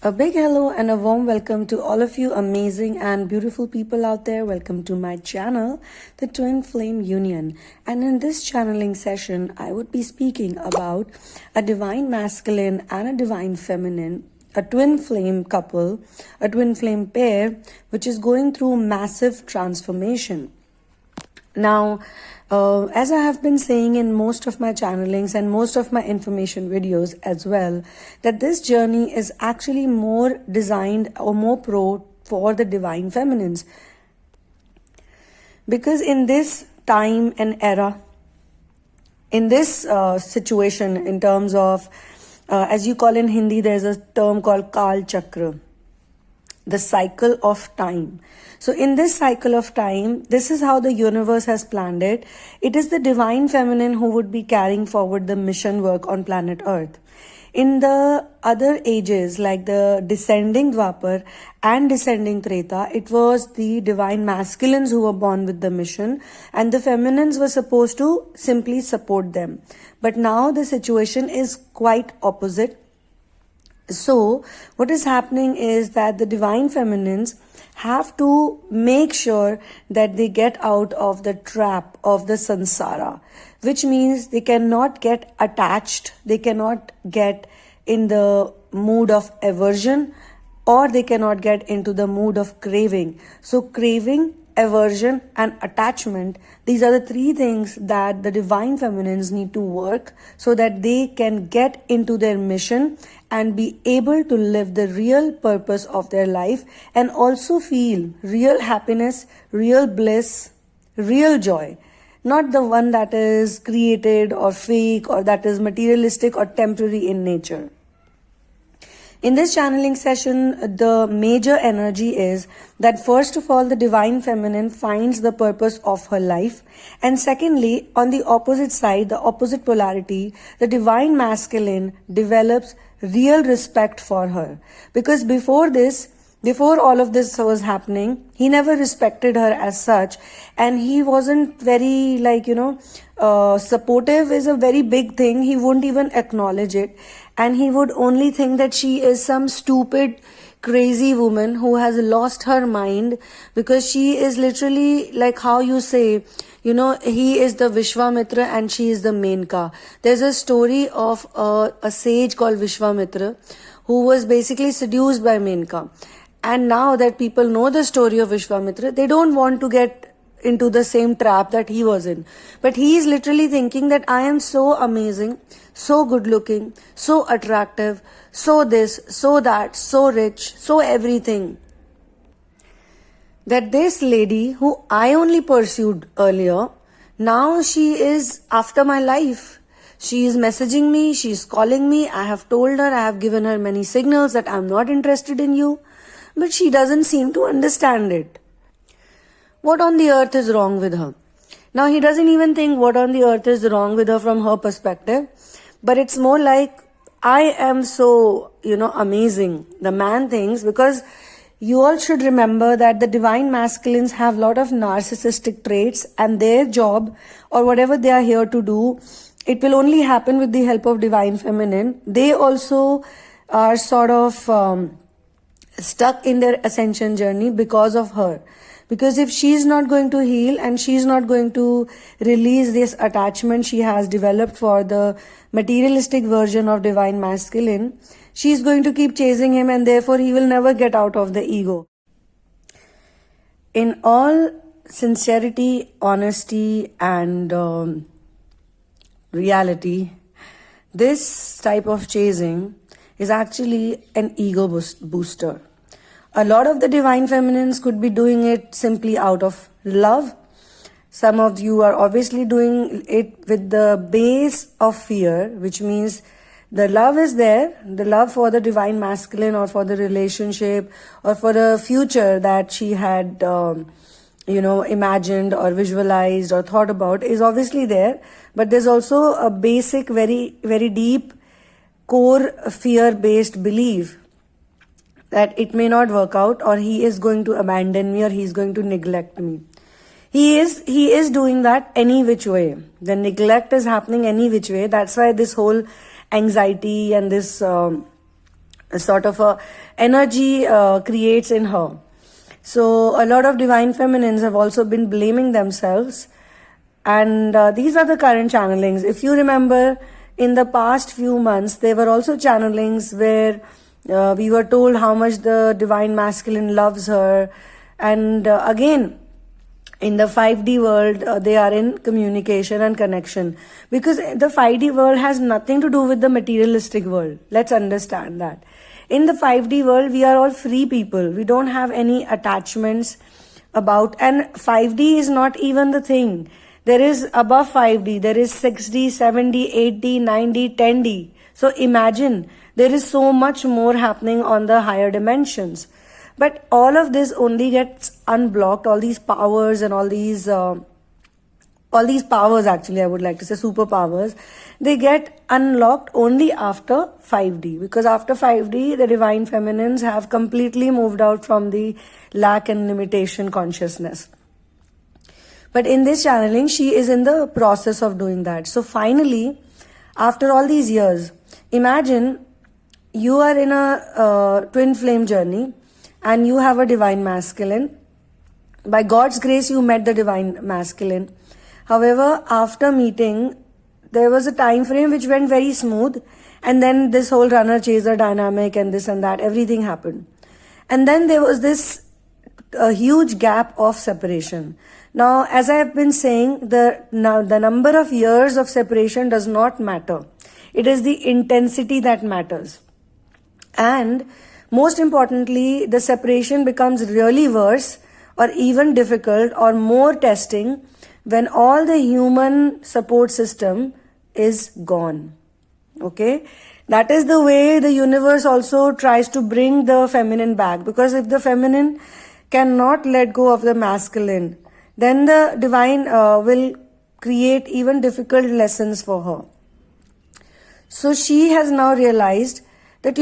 A big hello and a warm welcome to all of you amazing and beautiful people out there. Welcome to my channel, the Twin Flame Union. And in this channeling session, I would be speaking about a divine masculine and a divine feminine, a twin flame couple, a twin flame pair, which is going through massive transformation. Now, as I have been saying in most of my channelings and most of my information videos as well, that this journey is actually more designed or more for the divine feminines. Because in this time and era, in this situation, in terms of, as you call in Hindi, there's a term called Kal Chakra, the cycle of time. So in this cycle of time, this is how the universe has planned it. It is the divine feminine who would be carrying forward the mission work on planet Earth. In the other ages, like the descending Dwapar and descending Treta, it was the divine masculines who were born with the mission, and the feminines were supposed to simply support them. But now the situation is quite opposite. So what is happening is that the divine feminines have to make sure that they get out of the trap of the samsara, which means they cannot get attached, they cannot get in the mood of aversion, or they cannot get into the mood of craving. So craving, aversion and attachment, these are the three things that the divine feminines need to work so that they can get into their mission and be able to live the real purpose of their life and also feel real happiness, real bliss, real joy. Not the one that is created or fake or that is materialistic or temporary in nature. In this channeling session, the major energy is that first of all, the divine feminine finds the purpose of her life. And secondly, on the opposite side, the opposite polarity, the divine masculine develops real respect for her. Because before all of this was happening, he never respected her as such. And he wasn't very supportive is a very big thing. He wouldn't even acknowledge it. And he would only think that she is some stupid, crazy woman who has lost her mind, because she is literally like how you say, he is the Vishwamitra and she is the Menka. There's a story of a sage called Vishwamitra who was basically seduced by Menka. And now that people know the story of Vishwamitra, they don't want to get into the same trap that he was in. But he is literally thinking that I am so amazing, so good looking, so attractive, so this, so that, so rich, so everything, that this lady who I only pursued earlier, now she is after my life. She is messaging me, she is calling me. I have told her, I have given her many signals that I'm not interested in you, but she doesn't seem to understand it. What on the earth is wrong with her? Now he doesn't even think what on the earth is wrong with her from her perspective, but it's more like, I am so, amazing. The man thinks, because you all should remember that the divine masculines have a lot of narcissistic traits, and their job or whatever they are here to do, it will only happen with the help of divine feminine. They also are sort of stuck in their ascension journey because of her. Because if she's not going to heal and she's not going to release this attachment she has developed for the materialistic version of divine masculine, she's going to keep chasing him, and therefore he will never get out of the ego. In all sincerity, honesty and reality, this type of chasing is actually an ego booster. A lot of the divine feminines could be doing it simply out of love. Some of you are obviously doing it with the base of fear, which means the love is there, the love for the divine masculine or for the relationship or for the future that she had, imagined or visualized or thought about is obviously there. But there's also a basic, very, very deep core fear-based belief that it may not work out, or he is going to abandon me, or he is going to neglect me. He is doing that any which way. The neglect is happening any which way. That's why this whole anxiety and this a sort of a energy creates in her. So a lot of divine feminines have also been blaming themselves, and these are the current channelings. If you remember, in the past few months, there were also channelings where we were told how much the divine masculine loves her, and again, in the 5D world, they are in communication and connection, because the 5D world has nothing to do with the materialistic world. Let's understand that. In the 5D world, we are all free people. We don't have any attachments about, and 5D is not even the thing. There is above 5D, there is 6D, 7D, 8D, 9D, 10D. So imagine, there is so much more happening on the higher dimensions. But all of this only gets unblocked, all these powers and all these powers, actually, I would like to say superpowers, they get unlocked only after 5D. Because after 5D, the divine feminines have completely moved out from the lack and limitation consciousness. But in this channeling, she is in the process of doing that. So finally, after all these years, imagine you are in a twin flame journey, and you have a divine masculine. By God's grace, you met the divine masculine. However, after meeting, there was a time frame which went very smooth, and then this whole runner-chaser dynamic and this and that, everything happened. And then there was this huge gap of separation. Now, as I have been saying, the number of years of separation does not matter. It is the intensity that matters. And most importantly, the separation becomes really worse or even difficult or more testing when all the human support system is gone. Okay? That is the way the universe also tries to bring the feminine back. Because if the feminine cannot let go of the masculine, then the divine will create even difficult lessons for her. So she has now realized that,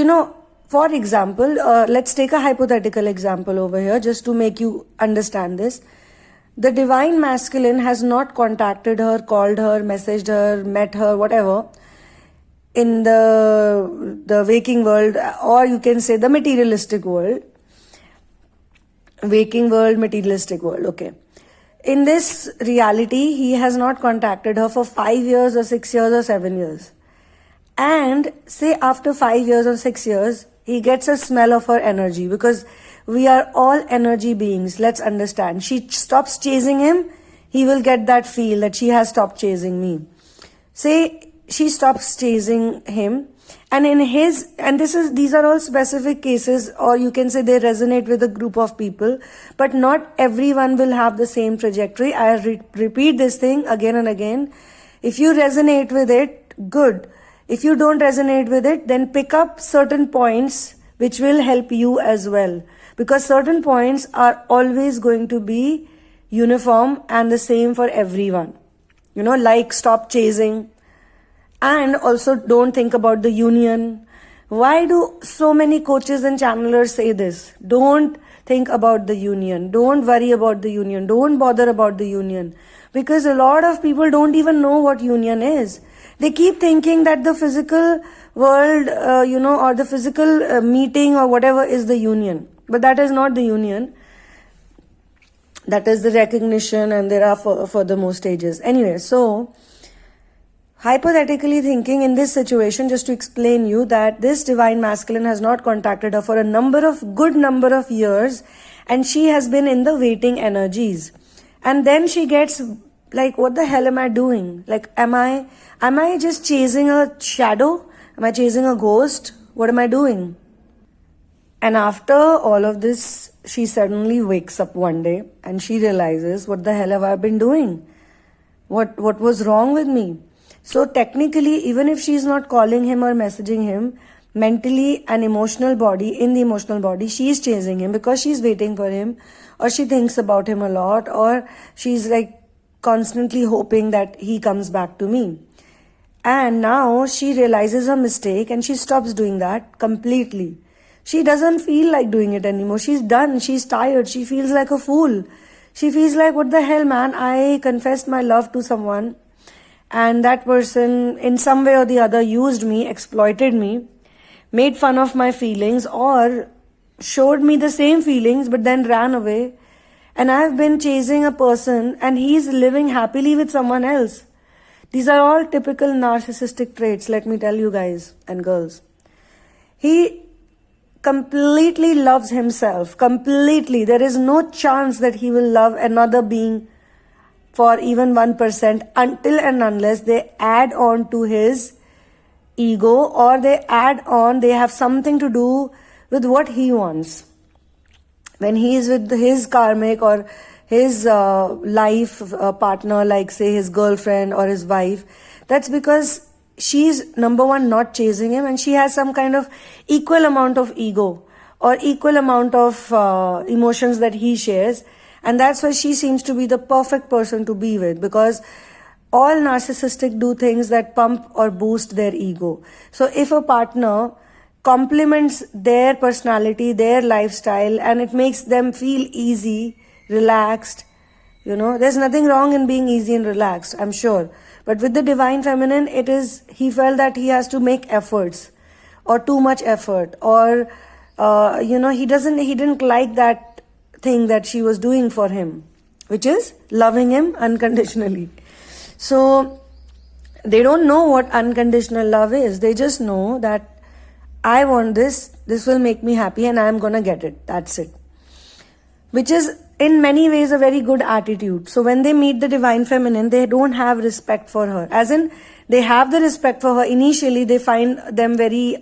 for example, let's take a hypothetical example over here just to make you understand this. The divine masculine has not contacted her, called her, messaged her, met her, whatever, in the waking world, or you can say the materialistic world. Waking world, materialistic world, okay. In this reality, he has not contacted her for 5 years or 6 years or 7 years. And say after 5 years or 6 years, he gets a smell of her energy, because we are all energy beings. Let's understand. She stops chasing him, he will get that feel that she has stopped chasing me. Say she stops chasing him, and these are all specific cases, or you can say they resonate with a group of people, but not everyone will have the same trajectory. I repeat this thing again and again. If you resonate with it, good. If you don't resonate with it, then pick up certain points which will help you as well. Because certain points are always going to be uniform and the same for everyone. Like stop chasing. And also don't think about the union. Why do so many coaches and channelers say this? Don't think about the union. Don't worry about the union. Don't bother about the union. Because a lot of people don't even know what union is. They keep thinking that the physical world, or the physical meeting or whatever is the union. But that is not the union. That is the recognition, and there are furthermore stages. Anyway, so hypothetically thinking, in this situation, just to explain you that this divine masculine has not contacted her for a good number of years, and she has been in the waiting energies. And then she gets like, what the hell am I doing? Like, am I just chasing a shadow? Am I chasing a ghost? What am I doing? And after all of this, she suddenly wakes up one day and she realizes, what the hell have I been doing? What was wrong with me? So technically, even if she's not calling him or messaging him, mentally and in the emotional body, she is chasing him because she's waiting for him, or she thinks about him a lot, or she's like constantly hoping that he comes back to me. And now she realizes her mistake and she stops doing that completely. She doesn't feel like doing it anymore. She's done. She's tired. She feels like a fool. She feels like, what the hell, man? I confessed my love to someone, and that person in some way or the other used me, exploited me, made fun of my feelings or showed me the same feelings but then ran away, and I've been chasing a person and he's living happily with someone else. These are all typical narcissistic traits, let me tell you guys and girls. He completely loves himself, completely. There is no chance that he will love another being for even 1% until and unless they add on to his ego, or they have something to do with what he wants. When he is with his karmic or his life partner, like say his girlfriend or his wife, that's because she's number one not chasing him, and she has some kind of equal amount of ego or equal amount of emotions that he shares, and that's why she seems to be the perfect person to be with, because all narcissistic do things that pump or boost their ego. So if a partner complements their personality, their lifestyle, and it makes them feel easy, relaxed, there's nothing wrong in being easy and relaxed, I'm sure. But with the divine feminine, he felt that he has to make efforts or too much effort, or, he didn't like that thing that she was doing for him, which is loving him unconditionally. So they don't know what unconditional love is. They just know that I want this will make me happy and I'm gonna get it. That's it. Which is in many ways a very good attitude. So when they meet the divine feminine, they don't have respect for her. As in, they have the respect for her. Initially, they find them very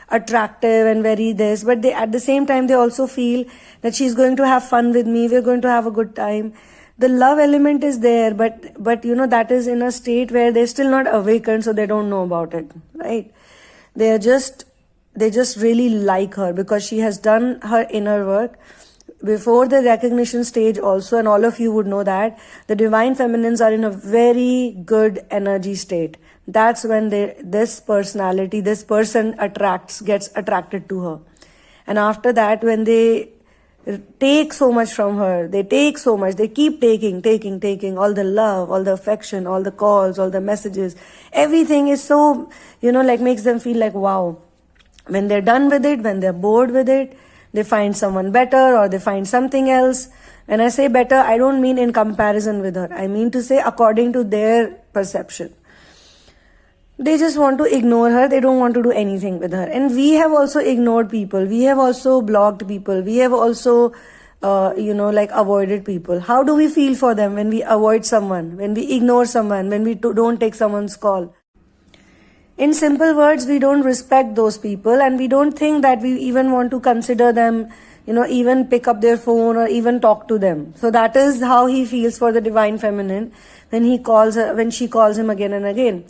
attractive and very this, but at the same time, they also feel that she's going to have fun with me. We're going to have a good time. The love element is there, but that is in a state where they're still not awakened, so they don't know about it, right? They just really like her because she has done her inner work before the recognition stage also, and all of you would know that the divine feminines are in a very good energy state. That's when this person gets attracted to her. And after that, when they take so much from her, they keep taking all the love, all the affection, all the calls, all the messages, everything is so, makes them feel like, wow. When they're done with it, when they're bored with it, they find someone better or they find something else. When I say better, I don't mean in comparison with her. I mean to say according to their perception. They just want to ignore her. They don't want to do anything with her. And we have also ignored people. We have also blocked people. We have also, avoided people. How do we feel for them when we avoid someone, when we ignore someone, when we don't take someone's call? In simple words, we don't respect those people, and we don't think that we even want to consider them, even pick up their phone or even talk to them. So that is how he feels for the divine feminine when she calls him again and again.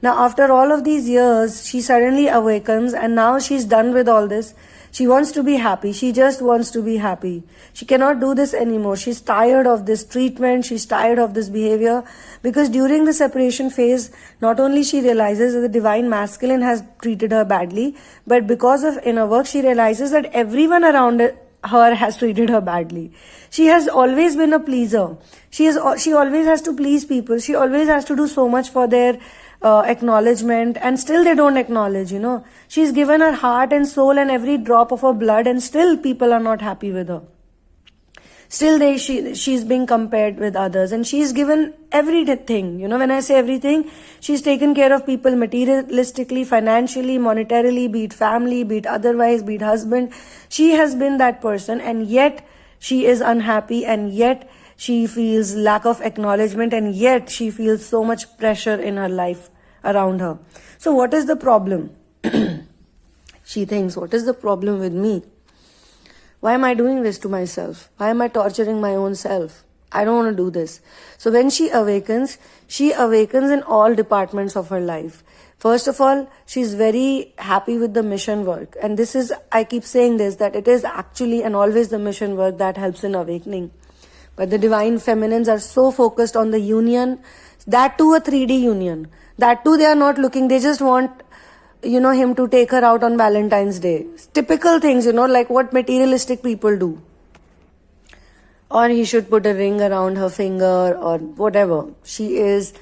Now, after all of these years, she suddenly awakens, and now she's done with all this. She wants to be happy. She just wants to be happy. She cannot do this anymore. She's tired of this treatment. She's tired of this behavior, because during the separation phase, not only she realizes that the divine masculine has treated her badly, but because of inner work, she realizes that everyone around her has treated her badly. She has always been a pleaser. She always has to please people. She always has to do so much for their acknowledgement, and still they don't acknowledge, She's given her heart and soul and every drop of her blood, and still people are not happy with her. Still she's being compared with others, and she's given everything. When I say everything, she's taken care of people materialistically, financially, monetarily, be it family, be it otherwise, be it husband. She has been that person, and yet she is unhappy, and yet she feels lack of acknowledgement, and yet she feels so much pressure in her life around her. So what is the problem? She thinks, what is the problem with me? Why am I doing this to myself? Why am I torturing my own self? I don't want to do this. So when she awakens in all departments of her life. First of all, she's very happy with the mission work. And I keep saying this, that it is actually and always the mission work that helps in awakening. But the divine feminines are so focused on the union, that too a 3D union. That too they are not looking, they just want, him to take her out on Valentine's Day. Typical things, like what materialistic people do. Or he should put a ring around her finger or whatever. She is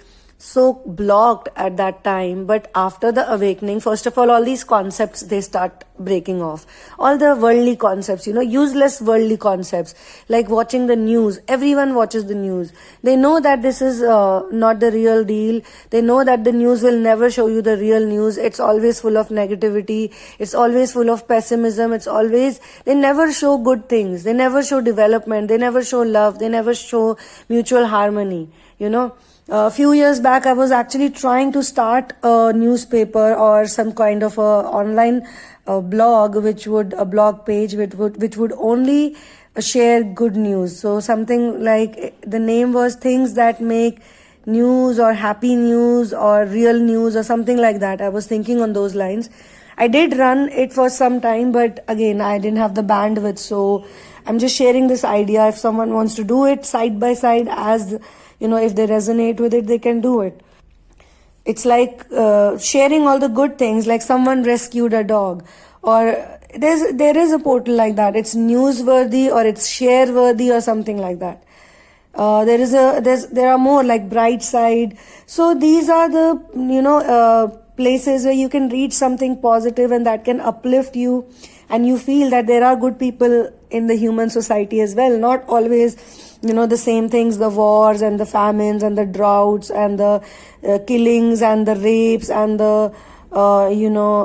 so blocked at that time. But after the awakening, first of all these concepts, they start breaking off. All the worldly concepts, useless worldly concepts, like watching the news. Everyone watches the news. They know that this is not the real deal. They know that the news will never show you the real news. It's always full of negativity. It's always full of pessimism. They never show good things. They never show development. They never show love. They never show mutual harmony. A few years back, I was actually trying to start a newspaper or some kind of a online blog, a blog page which would only share good news. So something like, the name was Things That Make News, or Happy News, or Real News, or something like that. I was thinking on those lines. I did run it for some time, but again, I didn't have the bandwidth. So I'm just sharing this idea. If someone wants to do it side by side, if they resonate with it, they can do it. It's like sharing all the good things, like someone rescued a dog, or there is a portal like that. It's newsworthy, or it's shareworthy, or something like that. There are more like Brightside. So these are the places where you can read something positive and that can uplift you, and you feel that there are good people in the human society as well. Not always the same things, the wars and the famines and the droughts and the killings and the rapes and the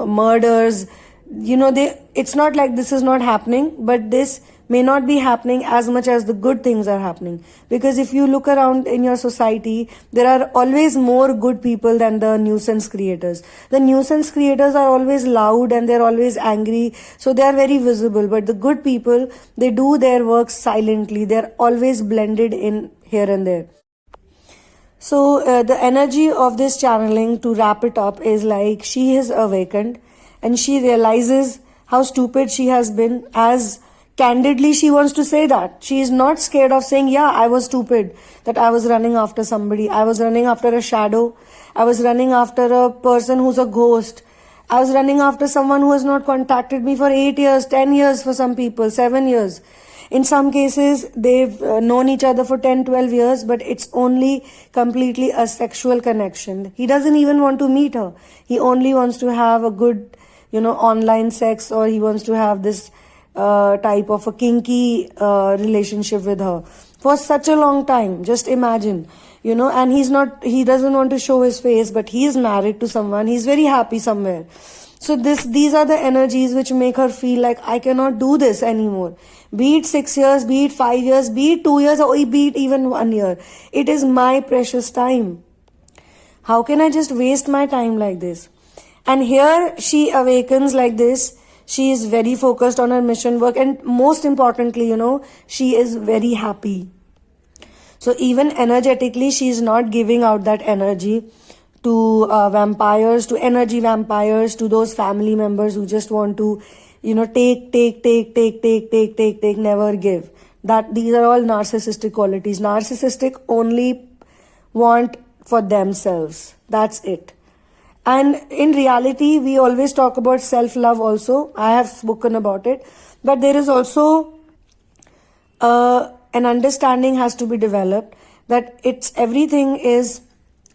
murders. It's not like this is not happening, but this may not be happening as much as the good things are happening. Because if you look around in your society, there are always more good people than the nuisance creators. The nuisance creators are always loud and they're always angry, so they are very visible. But the good people, they do their work silently. They're always blended in here and there. So the energy of this channeling, to wrap it up, is like she is awakened and she realizes how stupid she has been. As candidly, she wants to say that. She is not scared of saying, yeah, I was stupid, that I was running after somebody. I was running after a shadow. I was running after a person who's a ghost. I was running after someone who has not contacted me for 8 years, 10 years for some people, 7 years. In some cases, they've known each other for 10, 12 years, but it's only completely a sexual connection. He doesn't even want to meet her. He only wants to have a good, online sex, or he wants to have this type of a kinky relationship with her for such a long time. Just imagine, and he doesn't want to show his face, but he is married to someone. He's very happy somewhere. So these are the energies which make her feel like, I cannot do this anymore. Be it 6 years, be it 5 years, be it 2 years, or be it even 1 year. It is my precious time. How can I just waste my time like this? And here she awakens like this. She is very focused on her mission work, and most importantly, she is very happy. So even energetically, she is not giving out that energy to vampires, to energy vampires, to those family members who just want to, take, never give. These are all narcissistic qualities. Narcissistic only want for themselves. That's it. And in reality, we always talk about self-love also. I have spoken about it. But there is also an understanding has to be developed that everything is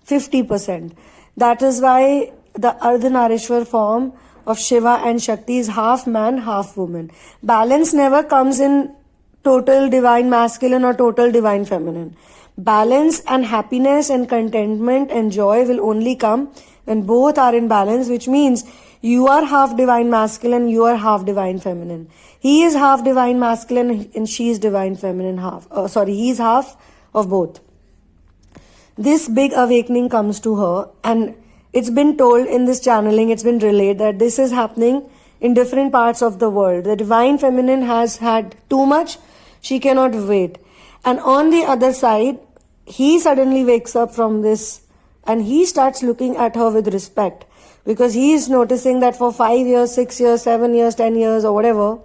50%. That is why the Ardhanarishwar form of Shiva and Shakti is half man, half woman. Balance never comes in total divine masculine or total divine feminine. Balance and happiness and contentment and joy will only come when both are in balance, which means you are half divine masculine, you are half divine feminine. He is half divine masculine and she is divine feminine he is half of both. This big awakening comes to her, and it's been told in this channeling, it's been relayed that this is happening in different parts of the world. The divine feminine has had too much, she cannot wait. And on the other side, he suddenly wakes up from this and he starts looking at her with respect, because he is noticing that for 5 years, 6 years, 7 years, 10 years or whatever,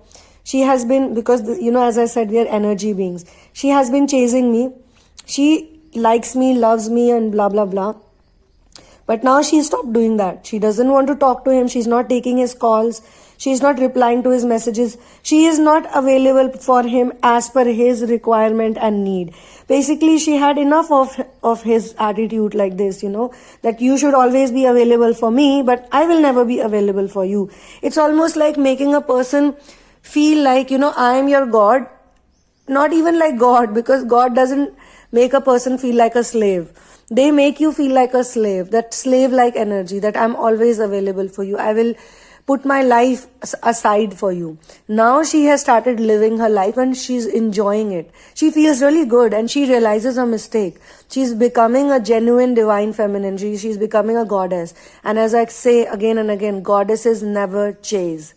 she has been, because as I said, we are energy beings. She has been chasing me. She likes me, loves me and blah, blah, blah. But now she stopped doing that. She doesn't want to talk to him. She's not taking his calls. She is not replying to his messages. She is not available for him as per his requirement and need. Basically, she had enough of his attitude like this, that you should always be available for me, but I will never be available for you. It's almost like making a person feel like, I am your God. Not even like God, because God doesn't make a person feel like a slave. They make you feel like a slave, that slave-like energy, that I'm always available for you. I will put my life aside for you. Now she has started living her life and she's enjoying it. She feels really good and she realizes her mistake. She's becoming a genuine divine feminine. She's becoming a goddess. And as I say again and again, goddesses never chase.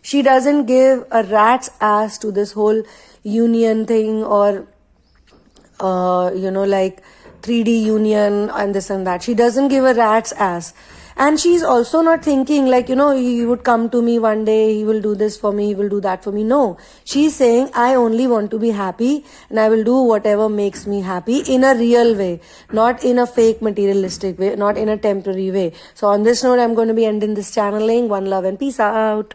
She doesn't give a rat's ass to this whole union thing or, like 3D union and this and that. She doesn't give a rat's ass. And she's also not thinking like, he would come to me one day, he will do this for me, he will do that for me. No, she's saying, I only want to be happy and I will do whatever makes me happy in a real way, not in a fake materialistic way, not in a temporary way. So on this note, I'm going to be ending this channeling. One love and peace out.